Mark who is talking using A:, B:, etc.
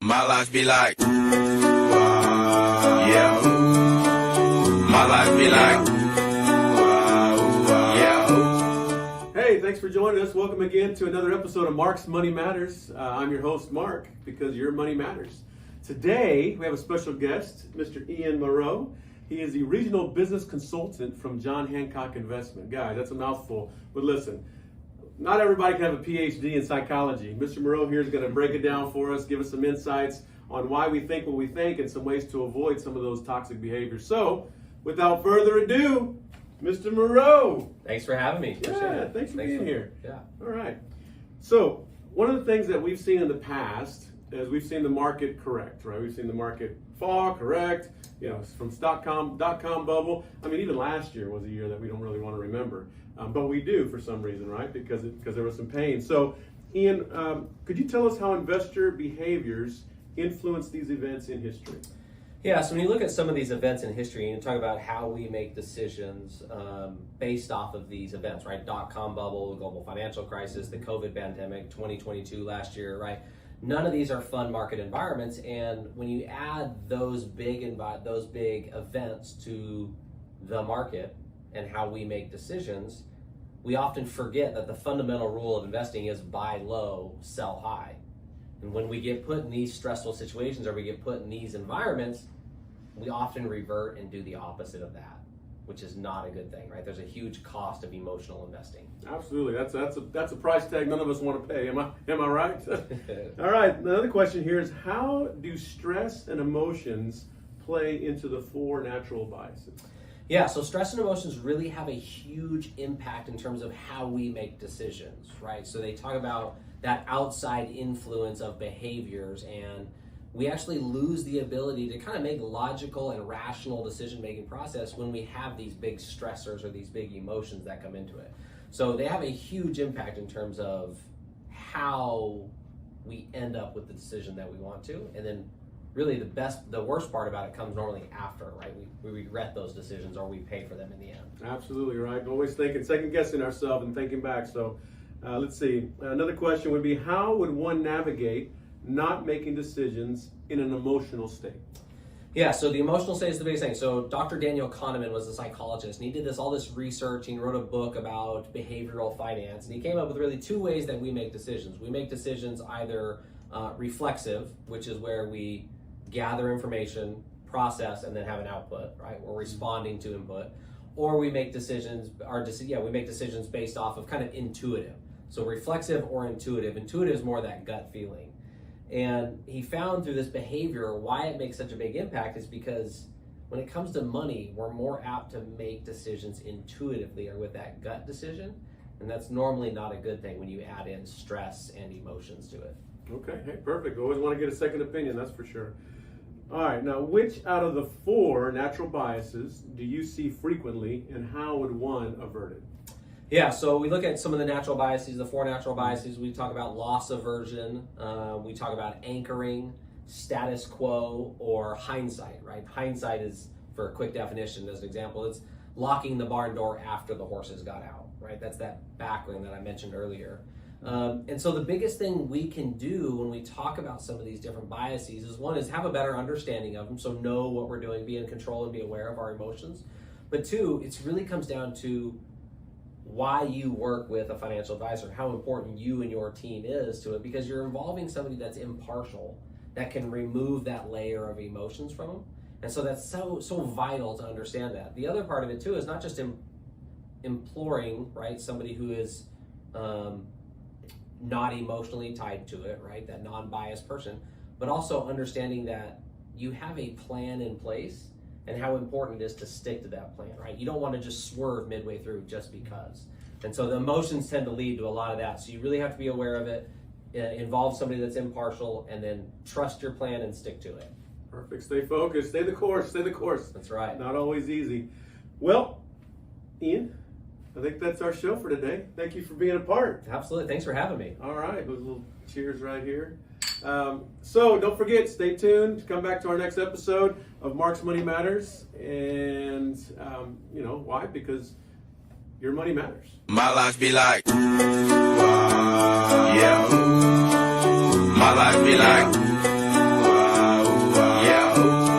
A: My life be like, yeah. My life be like, yeah.
B: Hey, thanks for joining us. Welcome again to another episode of Mark's Money Matters. I'm your host, Mark, because your money matters. Today, we have a special guest, Mr. Ian Moreau. He is the regional business consultant from John Hancock Investments. Guys, that's a mouthful, but listen. Not everybody can have a PhD in psychology. Mr. Moreau here is going to break it down for us, give us some insights on why we think what we think and some ways to avoid some of those toxic behaviors. So, without further ado, Mr. Moreau.
C: Thanks for having me.
B: Thanks for being here.
C: Yeah.
B: All right. So, one of the things that we've seen in the past is we've seen the market correct, right? We've seen the market fall, correct, from dot-com bubble. I mean, even last year was a year that we don't really want to remember. But we do for some reason, right? Because there was some pain. So, Ian, could you tell us how investor behaviors influence these events in history?
C: Yeah, so when you look at some of these events in history and you talk about how we make decisions based off of these events, right? Dot-com bubble, the global financial crisis, the COVID pandemic, 2022 last year, right? None of these are fun market environments, and when you add those big events to the market and how we make decisions, we often forget that the fundamental rule of investing is buy low, sell high. And when we get put in these stressful situations or we get put in these environments, we often revert and do the opposite of that, which is not a good thing, right? There's a huge cost of emotional investing.
B: Absolutely, that's a price tag none of us want to pay. Am I right? All right. Another question here is, how do stress and emotions play into the four natural biases?
C: Yeah, so stress and emotions really have a huge impact in terms of how we make decisions, right? So they talk about that outside influence of behaviors, and we actually lose the ability to kind of make logical and rational decision-making process when we have these big stressors or these big emotions that come into it. So they have a huge impact in terms of how we end up with the decision that we want to, and then really the worst part about it comes normally after, right? We regret those decisions or we pay for them in the end.
B: Absolutely right. Always thinking, second guessing ourselves and thinking back. So let's see. Another question would be, how would one navigate not making decisions in an emotional state?
C: Yeah, so the emotional state is the biggest thing. So Dr. Daniel Kahneman was a psychologist, and he did all this research, and he wrote a book about behavioral finance, and he came up with really two ways that we make decisions. We make decisions either reflexive, which is where we gather information, process, and then have an output, right? We're responding to input. Or we make decisions, we make decisions based off of kind of intuitive. So reflexive or intuitive. Intuitive is more that gut feeling. And he found through this behavior why it makes such a big impact is because when it comes to money, we're more apt to make decisions intuitively or with that gut decision. And that's normally not a good thing when you add in stress and emotions to it.
B: Okay, hey, perfect. Always want to get a second opinion, that's for sure. All right, now which out of the four natural biases do you see frequently, and how would one avert it?
C: Yeah, so we look at some of the natural biases, the four natural biases. We talk about loss aversion, we talk about anchoring, status quo, or hindsight, right? Hindsight is, for a quick definition, as an example, it's locking the barn door after the horses got out, right? That's that backling that I mentioned earlier. And so the biggest thing we can do when we talk about some of these different biases is, one, is have a better understanding of them, so know what we're doing, be in control and be aware of our emotions. But two, it really comes down to why you work with a financial advisor, how important you and your team is to it, because you're involving somebody that's impartial, that can remove that layer of emotions from them. And so that's so vital to understand that. The other part of it too is not just imploring, right, somebody who is not emotionally tied to it, right, that non-biased person, but also understanding that you have a plan in place and how important it is to stick to that plan, right? You don't want to just swerve midway through just because. And so the emotions tend to lead to a lot of that. So you really have to be aware of it, involve somebody that's impartial, and then trust your plan and stick to it.
B: Perfect. Stay focused. Stay the course.
C: That's right.
B: Not always easy. Well, Ian, I think that's our show for today. Thank you for being a part.
C: Absolutely. Thanks for having me.
B: All right. Those little cheers right here. So don't forget, stay tuned. Come back to our next episode of Mark's Money Matters. And, why? Because your money matters.
A: My life be like, yeah. My life be like,